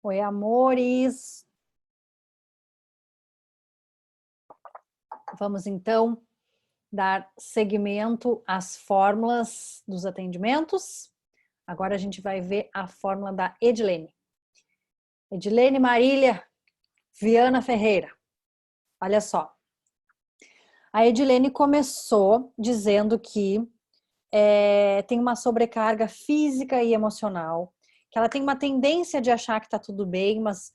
Oi, amores. Vamos então dar seguimento às fórmulas dos atendimentos. Agora a gente vai ver a fórmula da Edilene. Edilene Marília Viana Ferreira. Olha só. A Edilene começou dizendo que tem uma sobrecarga física e emocional, que ela tem uma tendência de achar que está tudo bem, mas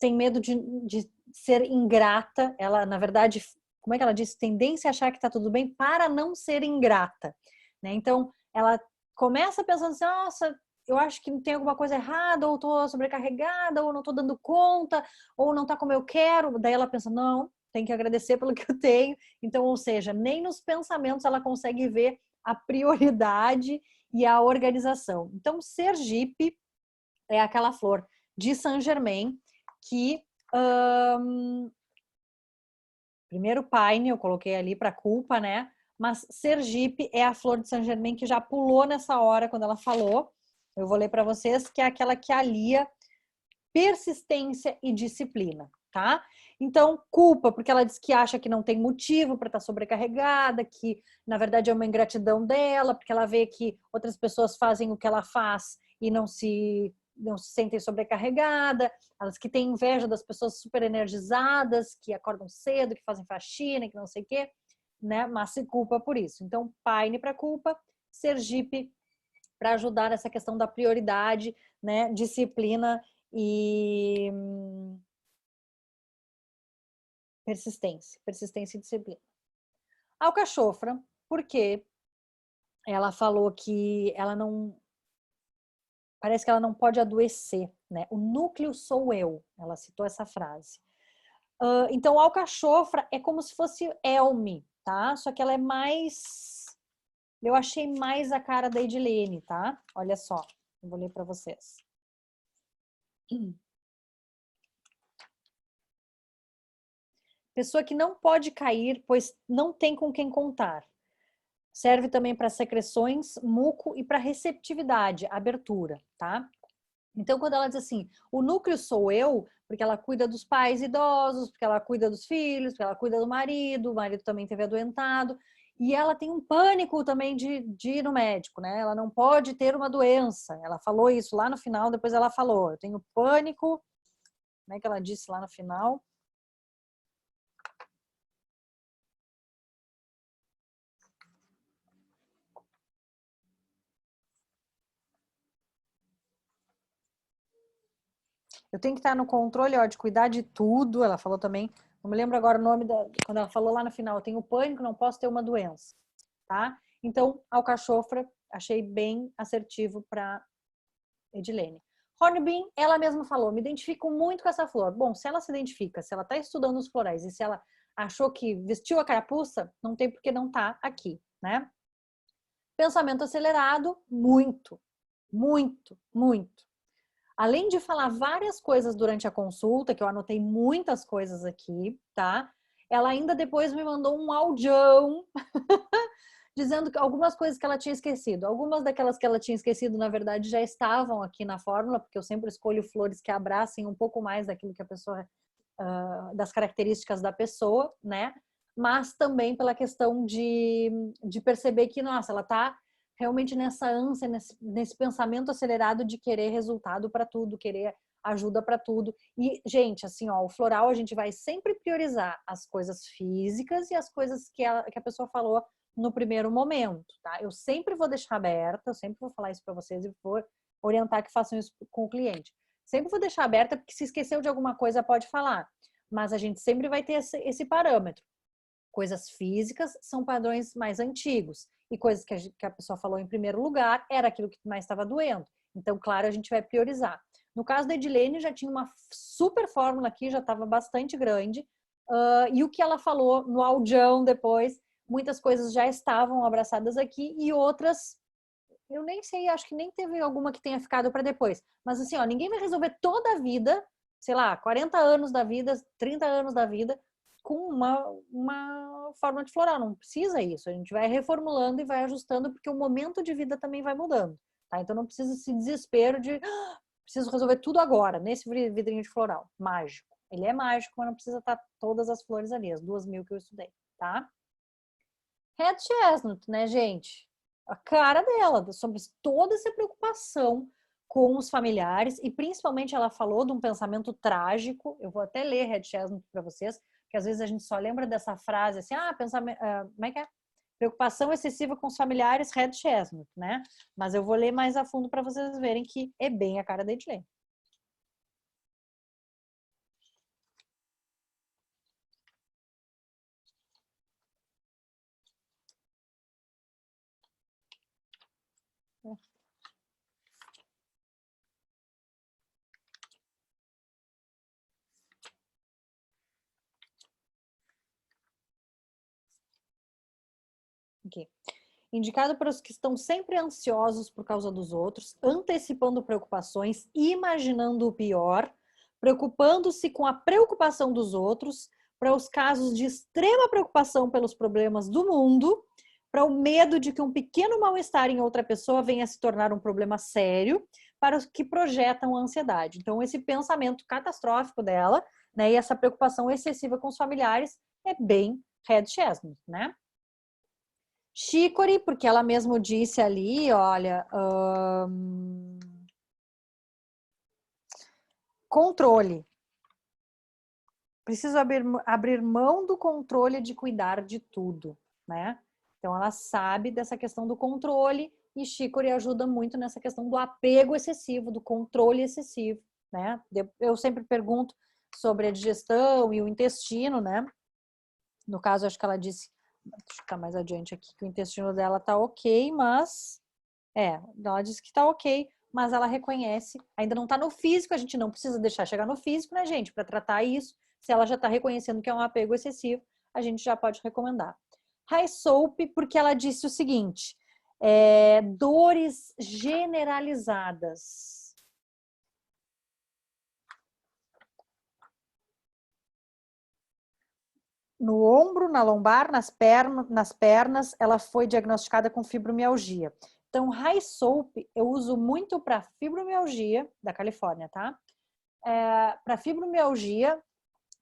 tem medo de ser ingrata. Ela, na verdade, como é que ela disse? Tendência a achar que está tudo bem para não ser ingrata, né? Então, ela começa pensando assim, nossa, eu acho que tem alguma coisa errada, ou estou sobrecarregada, ou não estou dando conta, ou não está como eu quero. Daí ela pensa, não, tem que agradecer pelo que eu tenho. Então, ou seja, nem nos pensamentos ela consegue ver a prioridade e a organização. Então, Sergipe é aquela flor de Saint-Germain que primeiro Paine eu coloquei ali para culpa, né? Mas Sergipe é a flor de Saint-Germain que já pulou nessa hora quando ela falou. Eu vou ler para vocês, que é aquela que alia persistência e disciplina, tá? Então, culpa, porque ela diz que acha que não tem motivo para estar sobrecarregada, que na verdade é uma ingratidão dela, porque ela vê que outras pessoas fazem o que ela faz e não se sentem sobrecarregada, elas que têm inveja das pessoas super energizadas, que acordam cedo, que fazem faxina, que não sei o quê, né? Mas se culpa por isso. Então, Paine para culpa, Sergipe para ajudar nessa questão da prioridade, né? Disciplina e persistência e disciplina. Alcachofra, porque ela falou que ela não, parece que ela não pode adoecer, né? O núcleo sou eu, ela citou essa frase. Então, alcachofra é como se fosse Elme, tá? Só que ela é mais, eu achei mais a cara da Edilene, tá? Olha só, eu vou ler para vocês. Pessoa que não pode cair, pois não tem com quem contar. Serve também para secreções, muco e para receptividade, abertura, tá? Então, quando ela diz assim, o núcleo sou eu, porque ela cuida dos pais idosos, porque ela cuida dos filhos, porque ela cuida do marido, o marido também teve adoentado, e ela tem um pânico também de ir no médico, né? Ela não pode ter uma doença. Ela falou isso lá no final, depois ela falou, eu tenho pânico, como é que ela disse lá no final? Eu tenho que estar no controle, ó, de cuidar de tudo. Ela falou também, não me lembro agora o nome quando ela falou lá no final, eu tenho pânico, não posso ter uma doença, tá? Então, alcachofra, achei bem assertivo para Edilene. Hornbeam, ela mesma falou, me identifico muito com essa flor. Bom, se ela se identifica, se ela está estudando os florais e se ela achou que vestiu a carapuça, não tem por que não tá aqui, né? Pensamento acelerado, muito, muito, muito. Além de falar várias coisas durante a consulta, que eu anotei muitas coisas aqui, tá? Ela ainda depois me mandou um audião dizendo que algumas coisas que ela tinha esquecido. Algumas daquelas que ela tinha esquecido, na verdade, já estavam aqui na fórmula, porque eu sempre escolho flores que abracem um pouco mais daquilo que a pessoa, das características da pessoa, né? Mas também pela questão de perceber que, nossa, ela tá realmente nessa ânsia, nesse pensamento acelerado de querer resultado para tudo, querer ajuda para tudo. E, gente, assim, ó, o floral a gente vai sempre priorizar as coisas físicas e as coisas que a pessoa falou no primeiro momento, tá? Eu sempre vou deixar aberta, eu sempre vou falar isso para vocês e vou orientar que façam isso com o cliente. Sempre vou deixar aberta, porque se esqueceu de alguma coisa pode falar. Mas a gente sempre vai ter esse parâmetro. Coisas físicas são padrões mais antigos. E coisas que a pessoa falou em primeiro lugar era aquilo que mais estava doendo. Então, claro, a gente vai priorizar. No caso da Edilene, já tinha uma super fórmula aqui, já estava bastante grande. E o que ela falou no audião depois, muitas coisas já estavam abraçadas aqui e outras, eu nem sei, acho que nem teve alguma que tenha ficado para depois. Mas assim, ó, ninguém vai resolver toda a vida, sei lá, 40 anos da vida, 30 anos da vida, com uma forma de floral. Não precisa isso. A gente vai reformulando e vai ajustando, porque o momento de vida também vai mudando. Tá? Então não precisa esse desespero de Preciso resolver tudo agora, nesse vidrinho de floral. Mágico. Ele é mágico, mas não precisa estar todas as flores ali, as 2.000 que eu estudei, tá? Red Chestnut, né, gente? A cara dela, sobre toda essa preocupação com os familiares, e principalmente ela falou de um pensamento trágico. Eu vou até ler Red Chestnut para vocês, que às vezes a gente só lembra dessa frase assim, pensamento, como é que é? Preocupação excessiva com os familiares, Red Chestnut, né? Mas eu vou ler mais a fundo para vocês verem que é bem a cara da Edilene. Aqui. Indicado para os que estão sempre ansiosos por causa dos outros, antecipando preocupações, imaginando o pior, preocupando-se com a preocupação dos outros, para os casos de extrema preocupação pelos problemas do mundo, para o medo de que um pequeno mal-estar em outra pessoa venha a se tornar um problema sério, para os que projetam a ansiedade. Então, esse pensamento catastrófico dela, né, e essa preocupação excessiva com os familiares é bem Red Chestnut, né? Chicory, porque ela mesmo disse ali, olha, controle. Preciso abrir mão do controle de cuidar de tudo, né? Então ela sabe dessa questão do controle e Chicory ajuda muito nessa questão do apego excessivo, do controle excessivo, né? Eu sempre pergunto sobre a digestão e o intestino, né? No caso, acho que ela disse, deixa eu ficar mais adiante aqui, que o intestino dela tá ok, mas ela disse que tá ok, mas ela reconhece, ainda não tá no físico, a gente não precisa deixar chegar no físico, né, gente, para tratar isso. Se ela já tá reconhecendo que é um apego excessivo, a gente já pode recomendar. High Soap, porque ela disse o seguinte, dores generalizadas. No ombro, na lombar, nas pernas, ela foi diagnosticada com fibromialgia. Então, High Soap eu uso muito para fibromialgia, da Califórnia, tá? Para fibromialgia,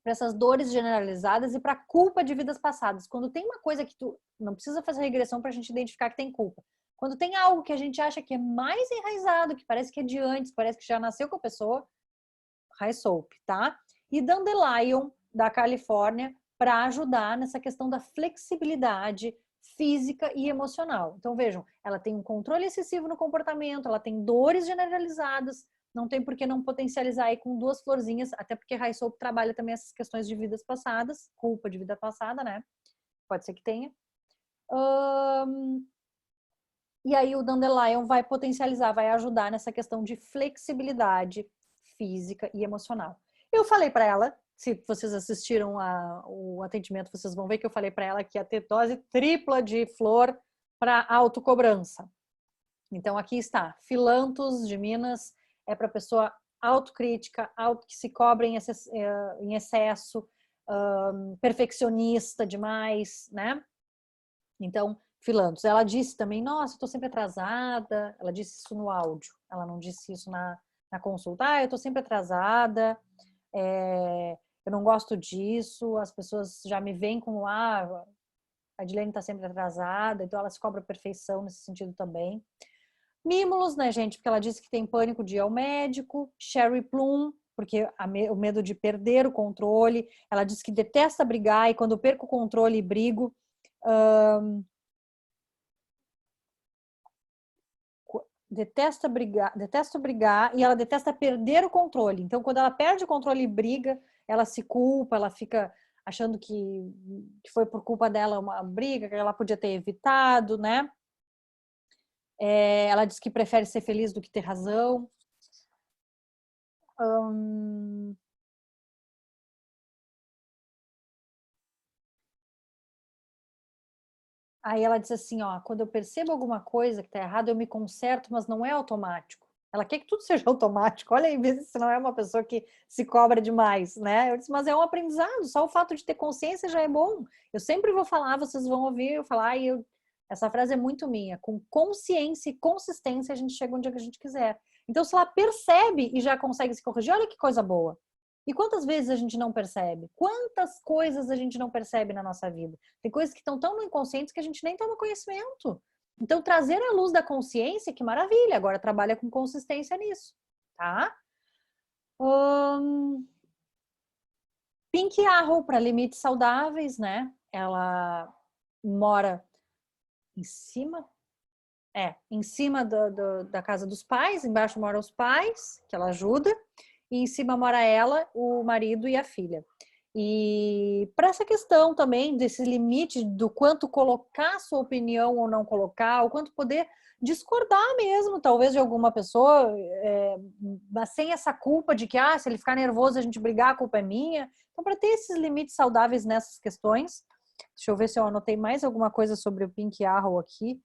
para essas dores generalizadas e para culpa de vidas passadas. Quando tem uma coisa que tu não precisa fazer regressão para a gente identificar que tem culpa. Quando tem algo que a gente acha que é mais enraizado, que parece que é de antes, parece que já nasceu com a pessoa, High Soap, tá? E Dandelion, da Califórnia, para ajudar nessa questão da flexibilidade física e emocional. Então, vejam, ela tem um controle excessivo no comportamento, ela tem dores generalizadas, não tem por que não potencializar aí com 2 florzinhas, até porque High Soap trabalha também essas questões de vidas passadas, culpa de vida passada, né? Pode ser que tenha. E aí o Dandelion vai potencializar, vai ajudar nessa questão de flexibilidade física e emocional. Eu falei para ela, se vocês assistiram o atendimento, vocês vão ver que eu falei para ela que ia ter dose tripla de flor para autocobrança. Então aqui está, Filantos de Minas é para pessoa autocrítica, que se cobra em excesso, perfeccionista demais, né? Então, Filantos. Ela disse também, nossa, eu tô sempre atrasada. Ela disse isso no áudio, ela não disse isso na consulta. Eu tô sempre atrasada, eu não gosto disso, as pessoas já me veem como, a Edilene tá sempre atrasada, então ela se cobra perfeição nesse sentido também. Mimulus, né, gente, porque ela disse que tem pânico de ir ao médico. Sherry Plum, porque o medo de perder o controle. Ela disse que detesta brigar e quando eu perco o controle e brigo, detesto brigar e ela detesta perder o controle. Então, quando ela perde o controle e briga, ela se culpa, ela fica achando que foi por culpa dela uma briga que ela podia ter evitado, né? Ela diz que prefere ser feliz do que ter razão. Aí ela diz assim, ó, quando eu percebo alguma coisa que tá errada, eu me conserto, mas não é automático. Ela quer que tudo seja automático. Olha aí, se não é uma pessoa que se cobra demais, né? Eu disse, mas é um aprendizado, só o fato de ter consciência já é bom. Eu sempre vou falar, vocês vão ouvir eu falar, essa frase é muito minha. Com consciência e consistência a gente chega onde a gente quiser. Então, se ela percebe e já consegue se corrigir, olha que coisa boa. E quantas vezes a gente não percebe? Quantas coisas a gente não percebe na nossa vida? Tem coisas que estão tão no inconsciente que a gente nem toma conhecimento. Então, trazer a luz da consciência, que maravilha. Agora trabalha com consistência nisso, tá? Pink Arrow para limites saudáveis, né? Ela mora em cima, em cima da casa dos pais, embaixo moram os pais, que ela ajuda, e em cima mora ela, o marido e a filha. E para essa questão também desse limite do quanto colocar sua opinião ou não colocar, o quanto poder discordar mesmo, talvez de alguma pessoa, mas sem essa culpa de que, se ele ficar nervoso a gente brigar, a culpa é minha. Então, para ter esses limites saudáveis nessas questões, deixa eu ver se eu anotei mais alguma coisa sobre o Pink Arrow aqui,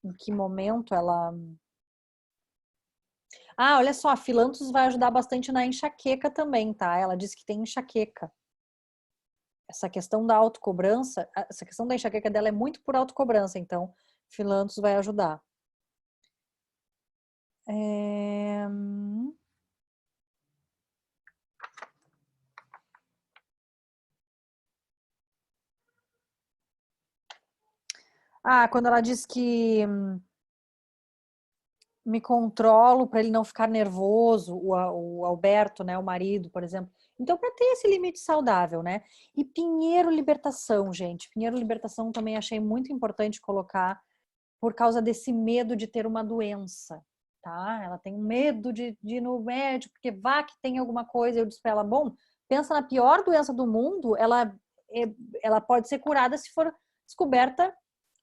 em que momento ela... olha só, a Philanthus vai ajudar bastante na enxaqueca também, tá? Ela disse que tem enxaqueca. Essa questão da autocobrança, essa questão da enxaqueca dela é muito por autocobrança, então Philanthus vai ajudar. Quando ela diz que me controlo para ele não ficar nervoso, o Alberto, né, o marido, por exemplo. Então, para ter esse limite saudável, né? E Pinheiro Libertação, gente. Pinheiro Libertação também achei muito importante colocar por causa desse medo de ter uma doença, tá? Ela tem medo de ir no médico, porque vá que tem alguma coisa. Eu disse para ela, bom, pensa na pior doença do mundo, ela pode ser curada se for descoberta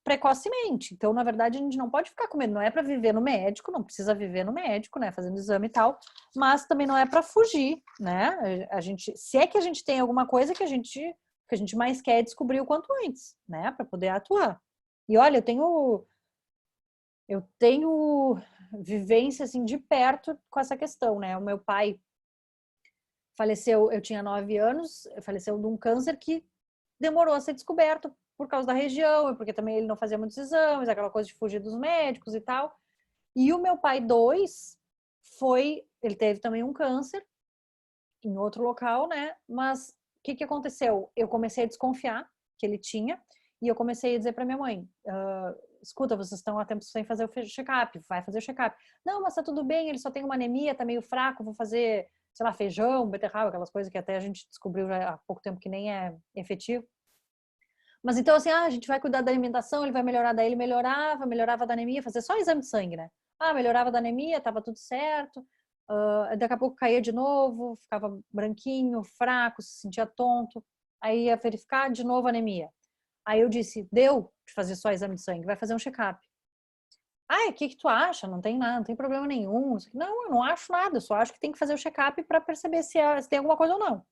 precocemente. Então, na verdade, a gente não pode ficar com medo. Não é para viver no médico, não precisa viver no médico, né? Fazendo exame e tal, mas também não é para fugir, né? A gente, se é que a gente tem alguma coisa que a gente mais quer descobrir o quanto antes, né? Para poder atuar. E olha, eu tenho vivência assim de perto com essa questão, né? O meu pai faleceu, eu tinha 9 anos, faleceu de um câncer que demorou a ser descoberto por causa da região, e porque também ele não fazia muitos exames, aquela coisa de fugir dos médicos e tal. E o meu pai 2 ele teve também um câncer em outro local, né? Mas o que aconteceu? Eu comecei a desconfiar que ele tinha, e eu comecei a dizer para minha mãe, escuta, vocês estão há tempo sem fazer o check-up, vai fazer o check-up. Não, mas tá tudo bem, ele só tem uma anemia, tá meio fraco, vou fazer, sei lá, feijão, beterraba, aquelas coisas que até a gente descobriu já há pouco tempo que nem é efetivo. Mas então, assim, a gente vai cuidar da alimentação, ele vai melhorar. Daí ele melhorava da anemia, fazer só exame de sangue, né? Melhorava da anemia, tava tudo certo. Daqui a pouco caía de novo, ficava branquinho, fraco, se sentia tonto. Aí ia verificar de novo a anemia. Aí eu disse, deu de fazer só exame de sangue, vai fazer um check-up. O que tu acha? Não tem nada, não tem problema nenhum. Não, eu não acho nada, eu só acho que tem que fazer o check-up para perceber se tem alguma coisa ou não.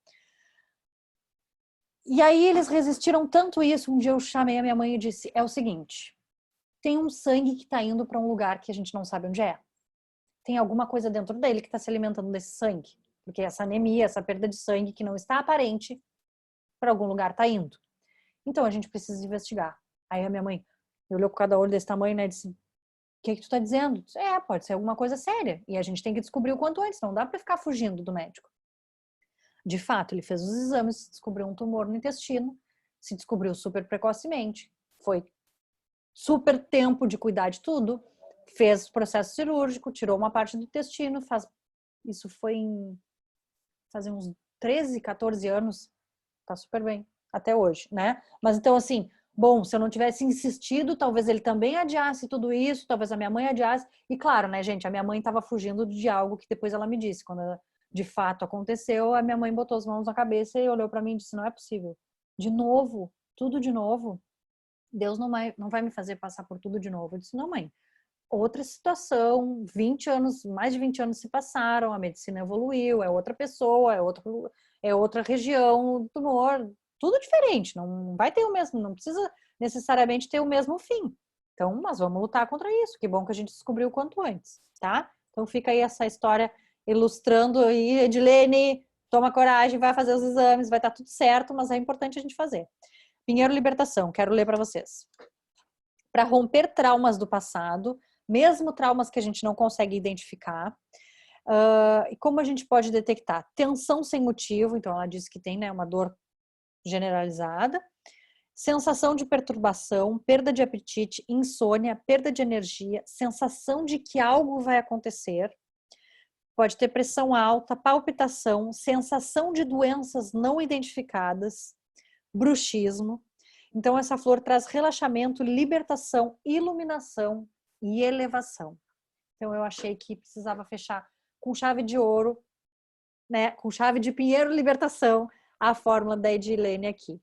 E aí eles resistiram tanto isso, um dia eu chamei a minha mãe e disse, é o seguinte, tem um sangue que está indo para um lugar que a gente não sabe onde é. Tem alguma coisa dentro dele que está se alimentando desse sangue. Porque essa anemia, essa perda de sangue que não está aparente, para algum lugar está indo. Então a gente precisa investigar. Aí a minha mãe olhou com cada olho desse tamanho, né, e disse, o que tu está dizendo? Disse, pode ser alguma coisa séria. E a gente tem que descobrir o quanto antes, não dá para ficar fugindo do médico. De fato, ele fez os exames, descobriu um tumor no intestino, se descobriu super precocemente, foi super tempo de cuidar de tudo, fez o processo cirúrgico, tirou uma parte do intestino, isso foi fazem uns 13, 14 anos, tá super bem, até hoje, né? Mas então, assim, bom, se eu não tivesse insistido, talvez ele também adiasse tudo isso, talvez a minha mãe adiasse, e claro, né, gente, a minha mãe estava fugindo de algo que depois ela me disse, quando de fato aconteceu, a minha mãe botou as mãos na cabeça e olhou para mim e disse, não é possível. De novo, tudo de novo. Deus não vai me fazer passar por tudo de novo. Eu disse, não, mãe, outra situação, 20 anos, mais de 20 anos se passaram, a medicina evoluiu, é outra pessoa, é outra região, tumor, tudo diferente, não vai ter o mesmo, não precisa necessariamente ter o mesmo fim. Então, mas vamos lutar contra isso. Que bom que a gente descobriu o quanto antes, tá? Então fica aí essa história ilustrando aí, Edilene, toma coragem, vai fazer os exames, vai estar tudo certo, mas é importante a gente fazer. Pinheiro Libertação, quero ler para vocês. Para romper traumas do passado, mesmo traumas que a gente não consegue identificar. E como a gente pode detectar? Tensão sem motivo, então ela disse que tem, né, uma dor generalizada, sensação de perturbação, perda de apetite, insônia, perda de energia, sensação de que algo vai acontecer, pode ter pressão alta, palpitação, sensação de doenças não identificadas, bruxismo. Então essa flor traz relaxamento, libertação, iluminação e elevação. Então eu achei que precisava fechar com chave de ouro, né, com chave de pinheiro libertação, a fórmula da Edilene aqui.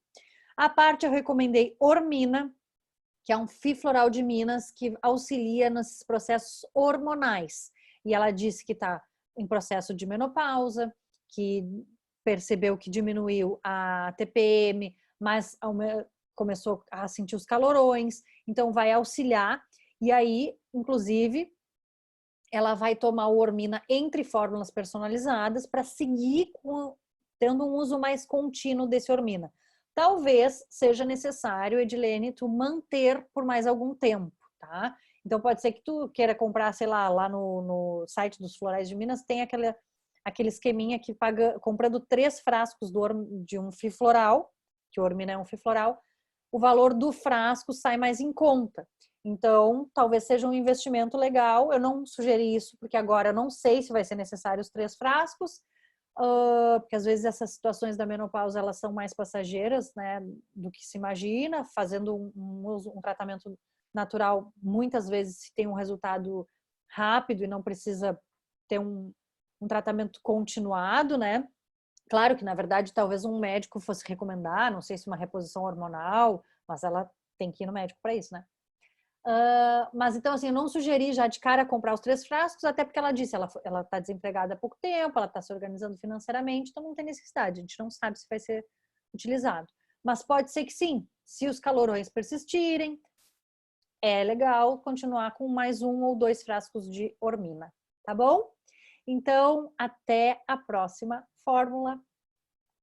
A parte eu recomendei Ormina, que é um fio floral de Minas que auxilia nesses processos hormonais. E ela disse que está em processo de menopausa, que percebeu que diminuiu a TPM, mas começou a sentir os calorões, então vai auxiliar. E aí, inclusive, ela vai tomar o Ormina entre fórmulas personalizadas para seguir tendo um uso mais contínuo desse Ormina. Talvez seja necessário, Edilene, tu manter por mais algum tempo, tá? Então pode ser que tu queira comprar, sei lá no site dos Florais de Minas tem aquele esqueminha que paga, comprando 3 frascos de um fio floral, que o Ormina é um fio floral, o valor do frasco sai mais em conta. Então, talvez seja um investimento legal. Eu não sugeri isso, porque agora eu não sei se vai ser necessário os 3 frascos, porque às vezes essas situações da menopausa elas são mais passageiras, né, do que se imagina. Fazendo um tratamento natural, muitas vezes se tem um resultado rápido e não precisa ter um tratamento continuado, né? Claro que, na verdade, talvez um médico fosse recomendar, não sei se uma reposição hormonal, mas ela tem que ir no médico para isso, né? Mas então, assim, eu não sugeri já de cara comprar os 3 frascos, até porque ela disse, ela está desempregada há pouco tempo, ela está se organizando financeiramente, então não tem necessidade, a gente não sabe se vai ser utilizado. Mas pode ser que sim, se os calorões persistirem, é legal continuar com mais 1 ou 2 frascos de Ormina, tá bom? Então, até a próxima fórmula.